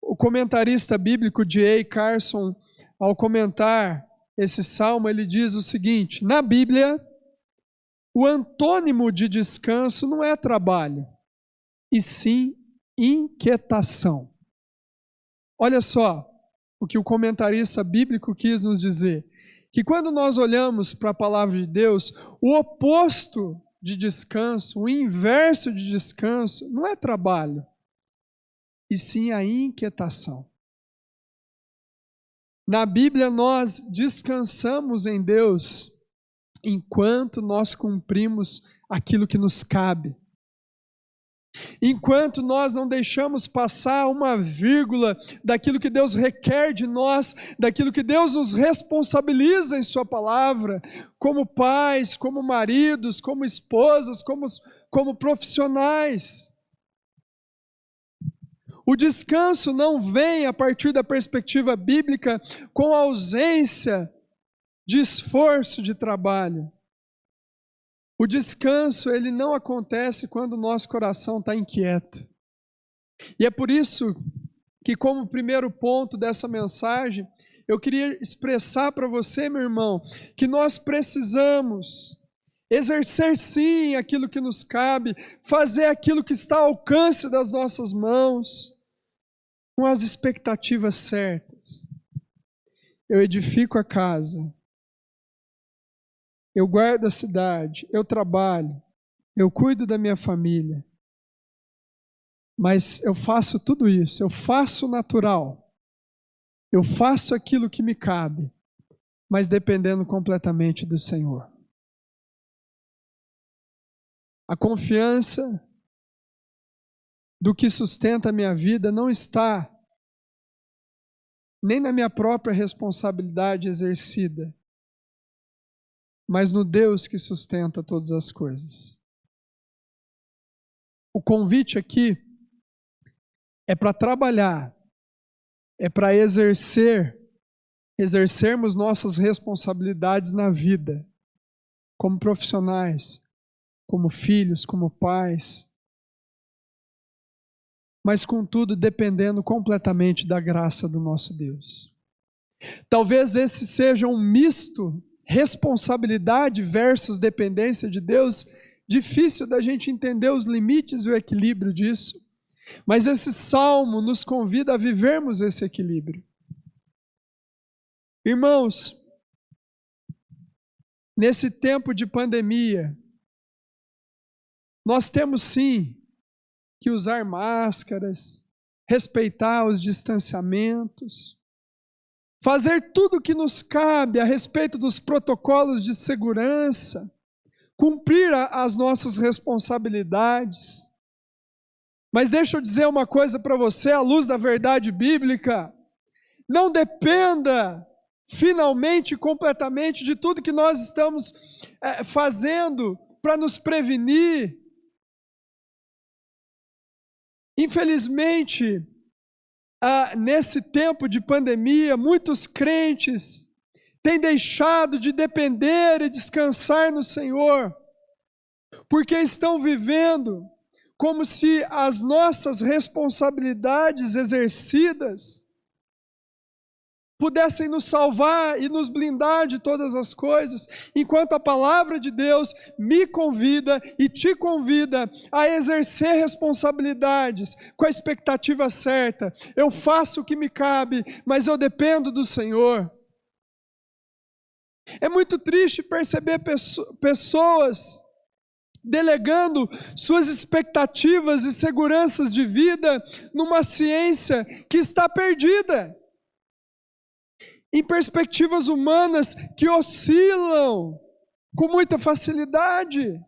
E: O comentarista bíblico D.A. Carson, ao comentar esse salmo, ele diz o seguinte: na Bíblia, o antônimo de descanso não é trabalho, e sim inquietação. Olha só o que o comentarista bíblico quis nos dizer, que quando nós olhamos para a palavra de Deus, o oposto de descanso, o inverso de descanso, não é trabalho, e sim a inquietação. Na Bíblia nós descansamos em Deus enquanto nós cumprimos aquilo que nos cabe. Enquanto nós não deixamos passar uma vírgula daquilo que Deus requer de nós, daquilo que Deus nos responsabiliza em sua palavra, como pais, como maridos, como esposas, como profissionais. O descanso não vem a partir da perspectiva bíblica com a ausência de esforço de trabalho. O descanso, ele não acontece quando o nosso coração está inquieto. E é por isso que, como primeiro ponto dessa mensagem, eu queria expressar para você, meu irmão, que nós precisamos exercer sim aquilo que nos cabe, fazer aquilo que está ao alcance das nossas mãos, com as expectativas certas. Eu edifico a casa, eu guardo a cidade, eu trabalho, eu cuido da minha família. Mas eu faço tudo isso, eu faço o natural, eu faço aquilo que me cabe, mas dependendo completamente do Senhor. A confiança do que sustenta a minha vida não está nem na minha própria responsabilidade exercida, mas no Deus que sustenta todas as coisas. O convite aqui é para trabalhar, é para exercermos nossas responsabilidades na vida, como profissionais, como filhos, como pais, mas contudo dependendo completamente da graça do nosso Deus. Talvez esse seja um misto, responsabilidade versus dependência de Deus, difícil da gente entender os limites e o equilíbrio disso, mas esse salmo nos convida a vivermos esse equilíbrio. Irmãos, nesse tempo de pandemia, nós temos sim que usar máscaras, respeitar os distanciamentos, fazer tudo o que nos cabe a respeito dos protocolos de segurança, cumprir as nossas responsabilidades. Mas deixa eu dizer uma coisa para você, à luz da verdade bíblica: não dependa finalmente e completamente de tudo que nós estamos fazendo para nos prevenir. Infelizmente, nesse tempo de pandemia, muitos crentes têm deixado de depender e descansar no Senhor, porque estão vivendo como se as nossas responsabilidades exercidas pudessem nos salvar e nos blindar de todas as coisas, enquanto a palavra de Deus me convida e te convida a exercer responsabilidades com a expectativa certa. Eu faço o que me cabe, mas eu dependo do Senhor. É muito triste perceber pessoas delegando suas expectativas e seguranças de vida numa ciência que está perdida, em perspectivas humanas que oscilam com muita facilidade.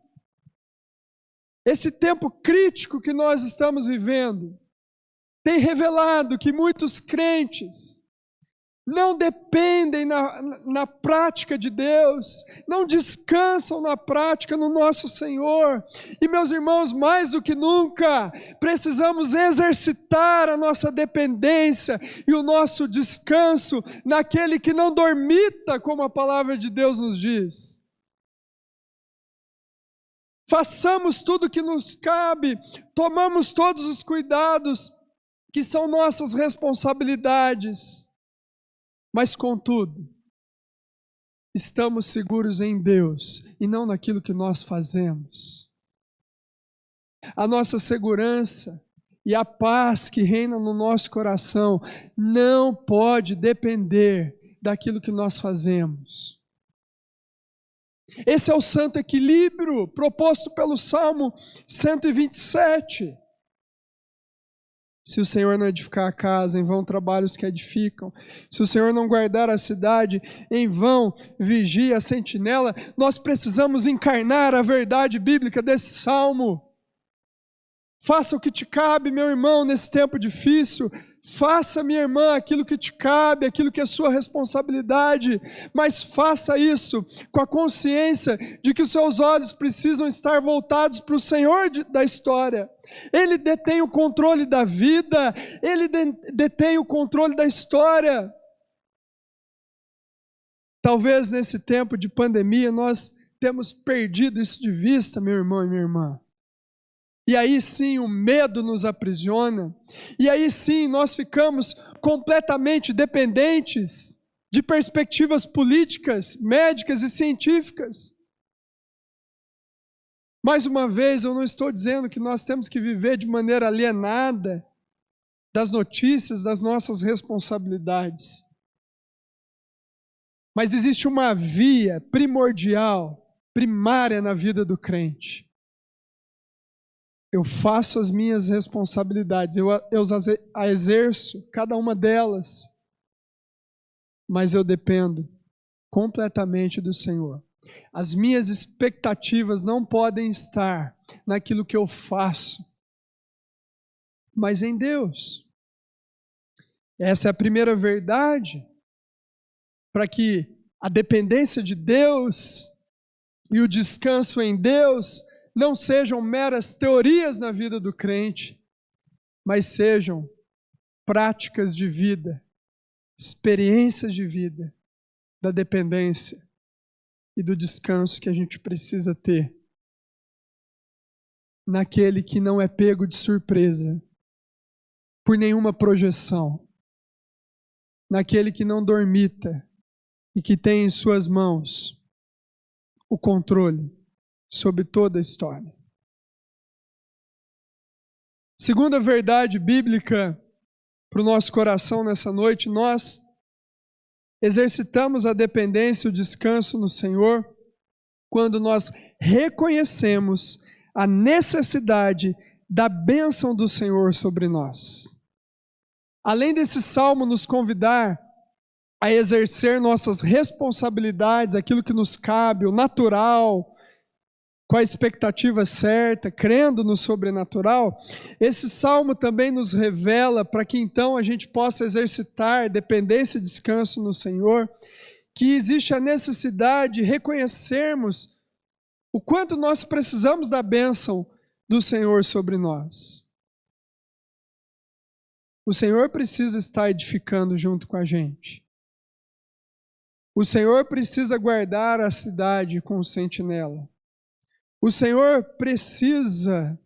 E: Esse tempo crítico que nós estamos vivendo tem revelado que muitos crentes não dependem na prática de Deus, não descansam na prática no nosso Senhor. E meus irmãos, mais do que nunca, precisamos exercitar a nossa dependência e o nosso descanso naquele que não dormita, como a palavra de Deus nos diz. Façamos tudo o que nos cabe, tomamos todos os cuidados que são nossas responsabilidades. Mas, contudo, estamos seguros em Deus e não naquilo que nós fazemos. A nossa segurança e a paz que reina no nosso coração não pode depender daquilo que nós fazemos. Esse é o santo equilíbrio proposto pelo Salmo 127. Se o Senhor não edificar a casa, em vão trabalham os que edificam. Se o Senhor não guardar a cidade, em vão vigia a sentinela. Nós precisamos encarnar a verdade bíblica desse salmo. Faça o que te cabe, meu irmão, nesse tempo difícil. Faça, minha irmã, aquilo que te cabe, aquilo que é sua responsabilidade, mas faça isso com a consciência de que os seus olhos precisam estar voltados para o Senhor da história. Ele detém o controle da vida, Ele detém o controle da história. Talvez nesse tempo de pandemia nós temos perdido isso de vista, meu irmão e minha irmã. E aí sim o medo nos aprisiona, e aí sim nós ficamos completamente dependentes de perspectivas políticas, médicas e científicas. Mais uma vez, eu não estou dizendo que nós temos que viver de maneira alienada das notícias, das nossas responsabilidades. Mas existe uma via primordial, primária na vida do crente. Eu faço as minhas responsabilidades, eu as exerço, cada uma delas, mas eu dependo completamente do Senhor. As minhas expectativas não podem estar naquilo que eu faço, mas em Deus. Essa é a primeira verdade, para que a dependência de Deus e o descanso em Deus não sejam meras teorias na vida do crente, mas sejam práticas de vida, experiências de vida, da dependência e do descanso que a gente precisa ter naquele que não é pego de surpresa por nenhuma projeção, naquele que não dormita e que tem em suas mãos o controle sobre toda a história. Segunda verdade bíblica para o nosso coração nessa noite, nós exercitamos a dependência e o descanso no Senhor quando nós reconhecemos a necessidade da bênção do Senhor sobre nós. Além desse salmo nos convidar a exercer nossas responsabilidades, aquilo que nos cabe, o natural, com a expectativa certa, crendo no sobrenatural, esse salmo também nos revela, para que então a gente possa exercitar dependência e descanso no Senhor, que existe a necessidade de reconhecermos o quanto nós precisamos da bênção do Senhor sobre nós. O Senhor precisa estar edificando junto com a gente. O Senhor precisa guardar a cidade com o sentinela. O Senhor precisa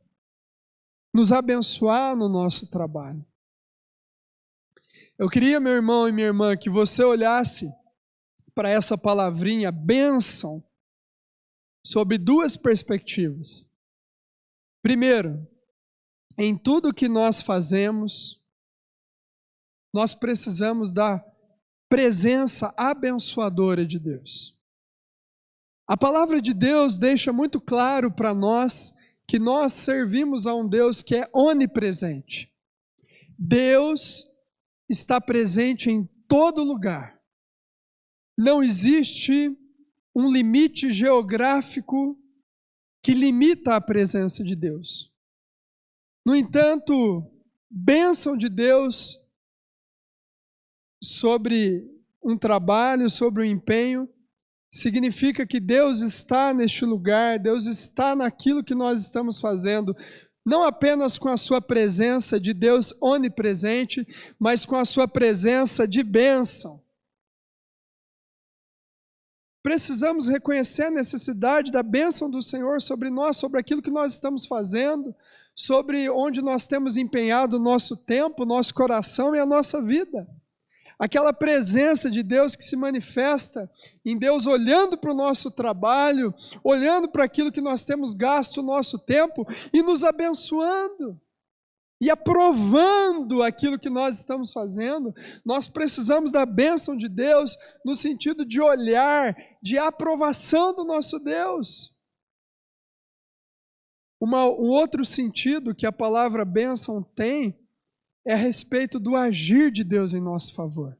E: nos abençoar no nosso trabalho. Eu queria, meu irmão e minha irmã, que você olhasse para essa palavrinha, bênção, sobre duas perspectivas. Primeiro, em tudo que nós fazemos, nós precisamos da presença abençoadora de Deus. A palavra de Deus deixa muito claro para nós que nós servimos a um Deus que é onipresente. Deus está presente em todo lugar. Não existe um limite geográfico que limita a presença de Deus. No entanto, bênção de Deus sobre um trabalho, sobre um empenho, significa que Deus está neste lugar, Deus está naquilo que nós estamos fazendo, não apenas com a sua presença de Deus onipresente, mas com a sua presença de bênção. Precisamos reconhecer a necessidade da bênção do Senhor sobre nós, sobre aquilo que nós estamos fazendo, sobre onde nós temos empenhado o nosso tempo, o nosso coração e a nossa vida. Aquela presença de Deus que se manifesta em Deus olhando para o nosso trabalho, olhando para aquilo que nós temos gasto o nosso tempo e nos abençoando e aprovando aquilo que nós estamos fazendo. Nós precisamos da bênção de Deus no sentido de olhar, de aprovação do nosso Deus. Um outro sentido que a palavra bênção tem é a respeito do agir de Deus em nosso favor.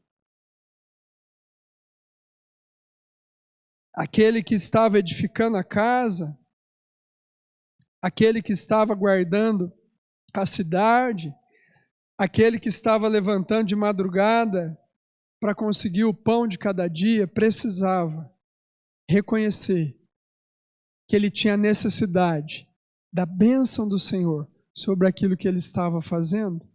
E: Aquele que estava edificando a casa, aquele que estava guardando a cidade, aquele que estava levantando de madrugada para conseguir o pão de cada dia, precisava reconhecer que ele tinha necessidade da bênção do Senhor sobre aquilo que ele estava fazendo.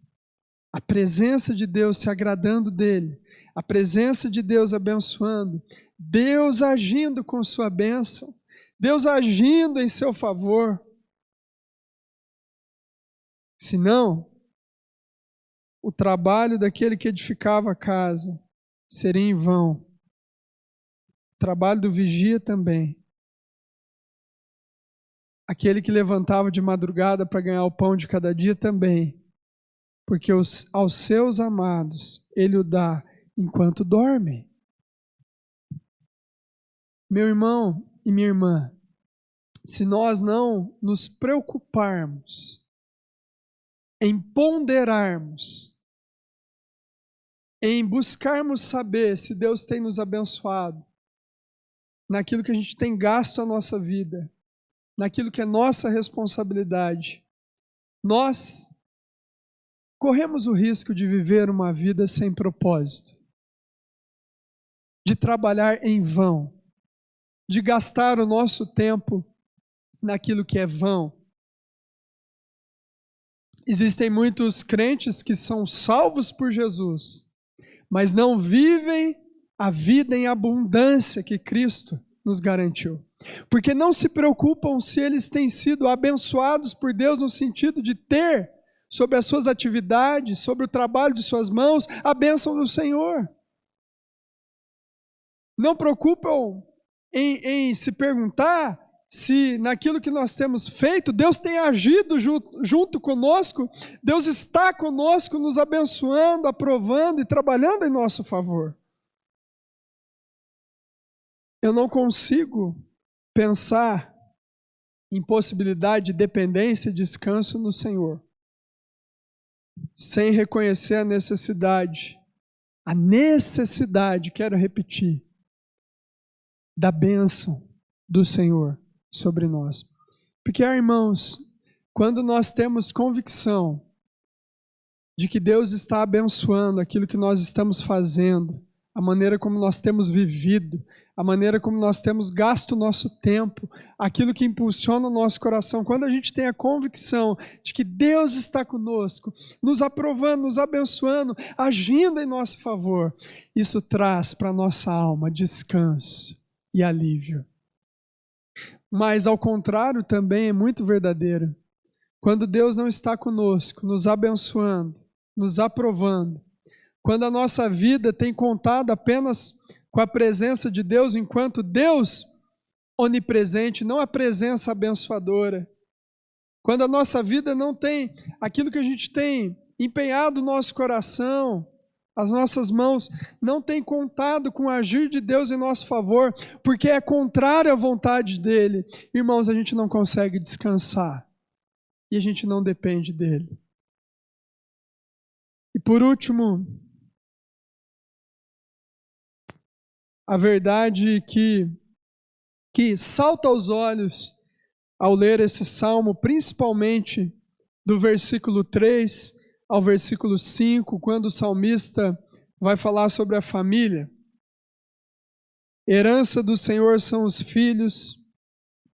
E: A presença de Deus se agradando dele, a presença de Deus abençoando, Deus agindo com sua bênção, Deus agindo em seu favor. Senão, o trabalho daquele que edificava a casa seria em vão. O trabalho do vigia também. Aquele que levantava de madrugada para ganhar o pão de cada dia também. Porque aos seus amados ele o dá enquanto dormem. Meu irmão e minha irmã, se nós não nos preocuparmos em ponderarmos, em buscarmos saber se Deus tem nos abençoado naquilo que a gente tem gasto a nossa vida, naquilo que é nossa responsabilidade, nós corremos o risco de viver uma vida sem propósito, de trabalhar em vão, de gastar o nosso tempo naquilo que é vão. Existem muitos crentes que são salvos por Jesus, mas não vivem a vida em abundância que Cristo nos garantiu. Porque não se preocupam se eles têm sido abençoados por Deus no sentido de ter sobre as suas atividades, sobre o trabalho de suas mãos, a bênção do Senhor. Não preocupam em se perguntar se naquilo que nós temos feito, Deus tem agido junto conosco, Deus está conosco, nos abençoando, aprovando e trabalhando em nosso favor. Eu não consigo pensar em possibilidade de dependência e descanso no Senhor, sem reconhecer a necessidade, quero repetir, da bênção do Senhor sobre nós. Porque, irmãos, quando nós temos convicção de que Deus está abençoando aquilo que nós estamos fazendo, a maneira como nós temos vivido, a maneira como nós temos gasto o nosso tempo, aquilo que impulsiona o nosso coração, quando a gente tem a convicção de que Deus está conosco, nos aprovando, nos abençoando, agindo em nosso favor, isso traz para a nossa alma descanso e alívio. Mas, ao contrário, também é muito verdadeiro. Quando Deus não está conosco, nos abençoando, nos aprovando, quando a nossa vida tem contado apenas com a presença de Deus, enquanto Deus onipresente, não a presença abençoadora, quando a nossa vida não tem aquilo que a gente tem empenhado o nosso coração, as nossas mãos não têm contado com o agir de Deus em nosso favor, porque é contrário à vontade dEle, irmãos, a gente não consegue descansar e a gente não depende dEle. E por último, a verdade que salta aos olhos ao ler esse salmo, principalmente do versículo 3 ao versículo 5, quando o salmista vai falar sobre a família. Herança do Senhor são os filhos,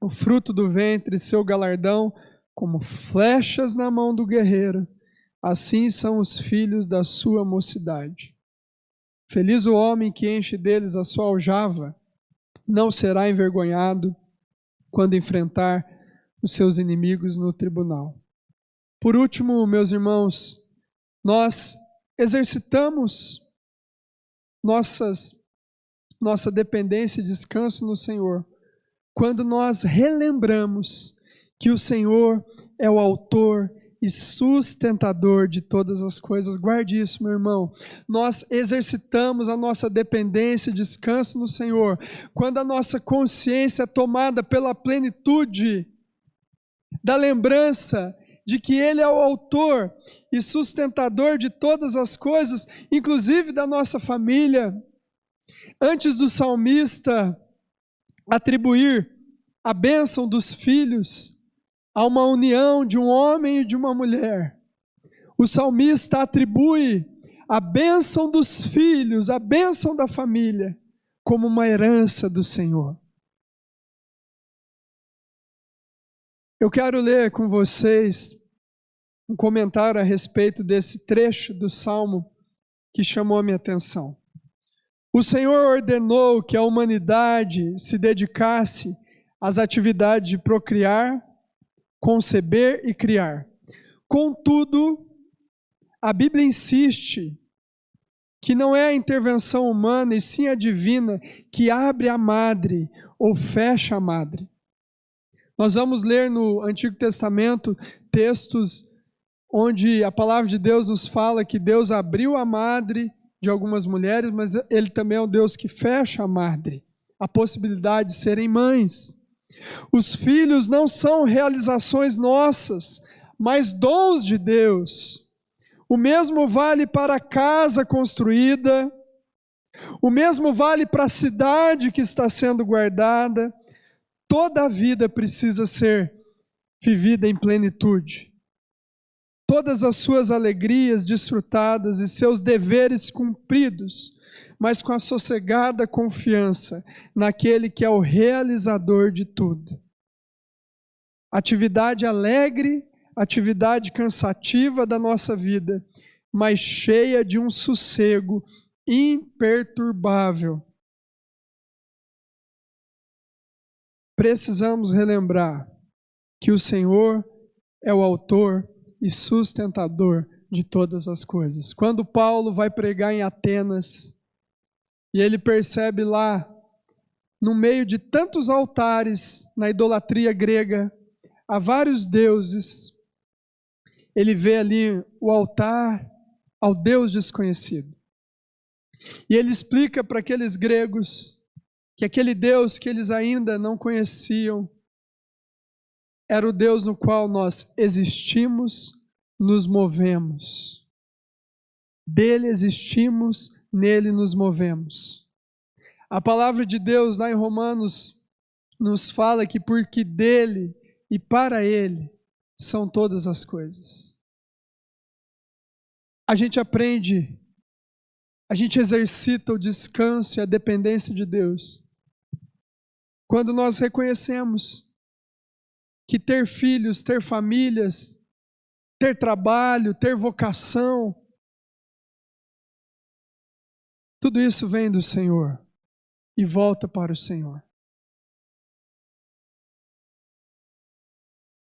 E: o fruto do ventre, seu galardão, como flechas na mão do guerreiro, assim são os filhos da sua mocidade. Feliz o homem que enche deles a sua aljava, não será envergonhado quando enfrentar os seus inimigos no tribunal. Por último, meus irmãos, nós exercitamos nossa dependência e descanso no Senhor quando nós relembramos que o Senhor é o autor e sustentador de todas as coisas. Guarde isso, meu irmão. Nós exercitamos a nossa dependência e descanso no Senhor quando a nossa consciência é tomada pela plenitude da lembrança de que Ele é o autor e sustentador de todas as coisas, inclusive da nossa família. Antes do salmista atribuir a bênção dos filhos a uma união de um homem e de uma mulher, o salmista atribui a bênção dos filhos, a bênção da família, como uma herança do Senhor. Eu quero ler com vocês um comentário a respeito desse trecho do Salmo que chamou a minha atenção. O Senhor ordenou que a humanidade se dedicasse às atividades de procriar, conceber e criar. Contudo, a Bíblia insiste que não é a intervenção humana e sim a divina que abre a madre ou fecha a madre. Nós vamos ler no Antigo Testamento textos onde a palavra de Deus nos fala que Deus abriu a madre de algumas mulheres, mas Ele também é um Deus que fecha a madre, a possibilidade de serem mães. Os filhos não são realizações nossas, mas dons de Deus. O mesmo vale para a casa construída, o mesmo vale para a cidade que está sendo guardada. Toda a vida precisa ser vivida em plenitude. Todas as suas alegrias desfrutadas e seus deveres cumpridos, mas com a sossegada confiança naquele que é o realizador de tudo. Atividade alegre, atividade cansativa da nossa vida, mas cheia de um sossego imperturbável. Precisamos relembrar que o Senhor é o autor e sustentador de todas as coisas. Quando Paulo vai pregar em Atenas, e ele percebe lá, no meio de tantos altares na idolatria grega, há vários deuses, ele vê ali o altar ao Deus desconhecido. E ele explica para aqueles gregos que aquele Deus que eles ainda não conheciam era o Deus no qual nós existimos, nos movemos. Dele existimos, nele nos movemos. A palavra de Deus lá em Romanos nos fala que porque dele e para ele são todas as coisas. A gente aprende, a gente exercita o descanso e a dependência de Deus quando nós reconhecemos que ter filhos, ter famílias, ter trabalho, ter vocação, tudo isso vem do Senhor e volta para o Senhor.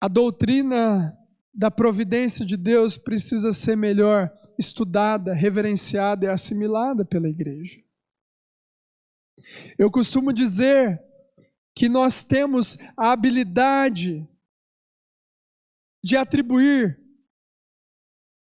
E: A doutrina da providência de Deus precisa ser melhor estudada, reverenciada e assimilada pela igreja. Eu costumo dizer que nós temos a habilidade de atribuir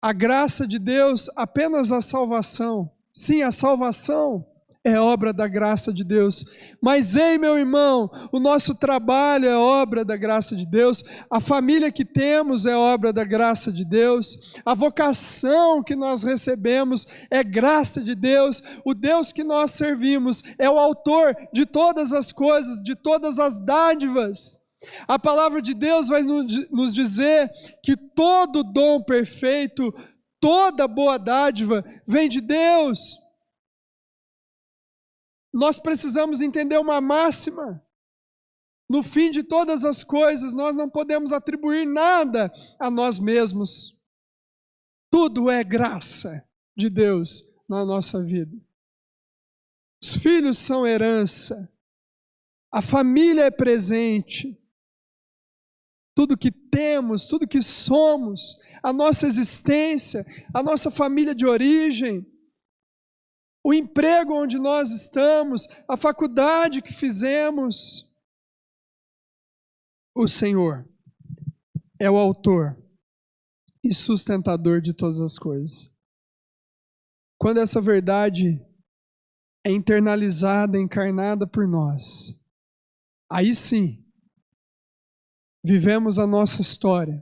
E: a graça de Deus apenas à salvação. Sim, a salvação é obra da graça de Deus. Mas, ei, meu irmão, o nosso trabalho é obra da graça de Deus, a família que temos é obra da graça de Deus, a vocação que nós recebemos é graça de Deus, o Deus que nós servimos é o autor de todas as coisas, de todas as dádivas. A palavra de Deus vai nos dizer que todo dom perfeito, toda boa dádiva vem de Deus. Nós precisamos entender uma máxima. No fim de todas as coisas, nós não podemos atribuir nada a nós mesmos. Tudo é graça de Deus na nossa vida. Os filhos são herança. A família é presente. Tudo que temos, tudo que somos, a nossa existência, a nossa família de origem, o emprego onde nós estamos, a faculdade que fizemos. O Senhor é o autor e sustentador de todas as coisas. Quando essa verdade é internalizada, encarnada por nós, aí sim, vivemos a nossa história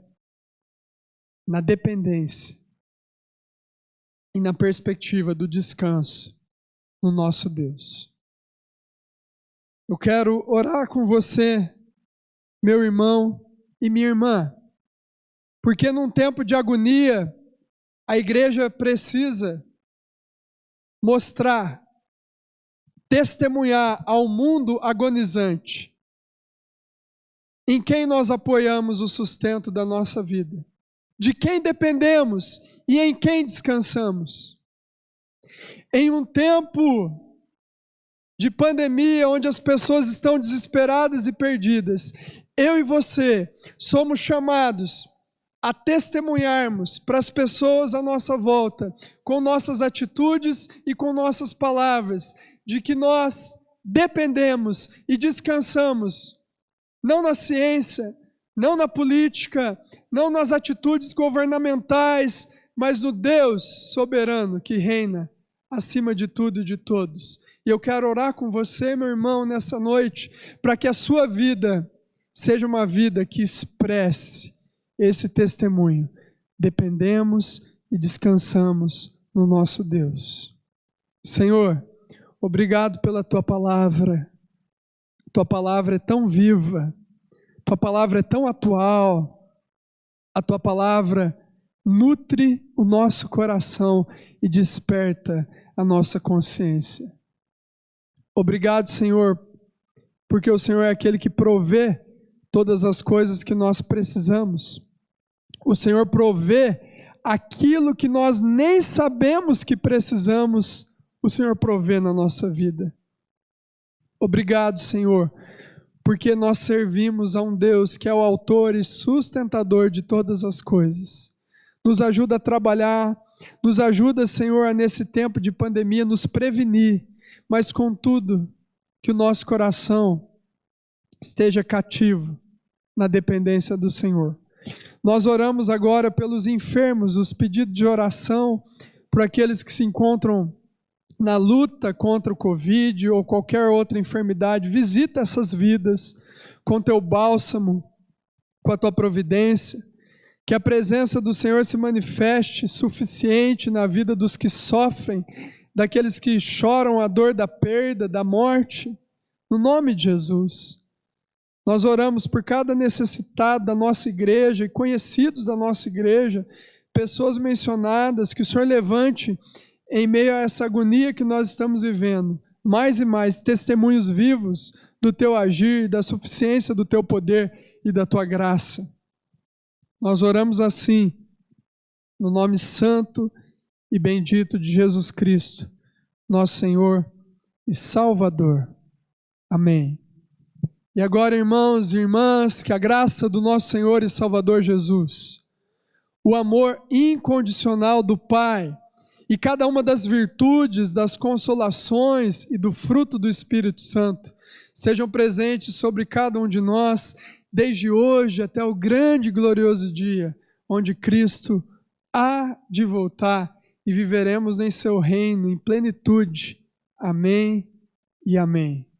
E: na dependência e na perspectiva do descanso no nosso Deus. Eu quero orar com você, meu irmão e minha irmã, porque num tempo de agonia, a igreja precisa mostrar, testemunhar ao mundo agonizante em quem nós apoiamos o sustento da nossa vida, de quem dependemos e em quem descansamos. Em um tempo de pandemia, onde as pessoas estão desesperadas e perdidas, eu e você somos chamados a testemunharmos para as pessoas à nossa volta, com nossas atitudes e com nossas palavras, de que nós dependemos e descansamos não na ciência, não na política, não nas atitudes governamentais, mas no Deus soberano que reina acima de tudo e de todos. E eu quero orar com você, meu irmão, nessa noite, para que a sua vida seja uma vida que expresse esse testemunho. Dependemos e descansamos no nosso Deus. Senhor, obrigado pela Tua palavra. Tua palavra é tão viva, Tua palavra é tão atual, a Tua palavra nutre o nosso coração e desperta a nossa consciência. Obrigado, Senhor, porque o Senhor é aquele que provê todas as coisas que nós precisamos. O Senhor provê aquilo que nós nem sabemos que precisamos, o Senhor provê na nossa vida. Obrigado, Senhor, porque nós servimos a um Deus que é o autor e sustentador de todas as coisas. Nos ajuda a trabalhar, nos ajuda, Senhor, nesse tempo de pandemia, nos prevenir, mas contudo, que o nosso coração esteja cativo na dependência do Senhor. Nós oramos agora pelos enfermos, os pedidos de oração por aqueles que se encontram na luta contra o Covid ou qualquer outra enfermidade. Visita essas vidas com Teu bálsamo, com a Tua providência, que a presença do Senhor se manifeste suficiente na vida dos que sofrem, daqueles que choram a dor da perda, da morte, no nome de Jesus. Nós oramos por cada necessitado da nossa igreja e conhecidos da nossa igreja, pessoas mencionadas, que o Senhor levante em meio a essa agonia que nós estamos vivendo, mais e mais testemunhos vivos do Teu agir, da suficiência do Teu poder e da Tua graça. Nós oramos assim, no nome santo e bendito de Jesus Cristo, nosso Senhor e Salvador. Amém. E agora, irmãos e irmãs, que a graça do nosso Senhor e Salvador Jesus, o amor incondicional do Pai e cada uma das virtudes, das consolações e do fruto do Espírito Santo sejam presentes sobre cada um de nós, desde hoje até o grande e glorioso dia, onde Cristo há de voltar e viveremos em seu reino em plenitude. Amém e amém.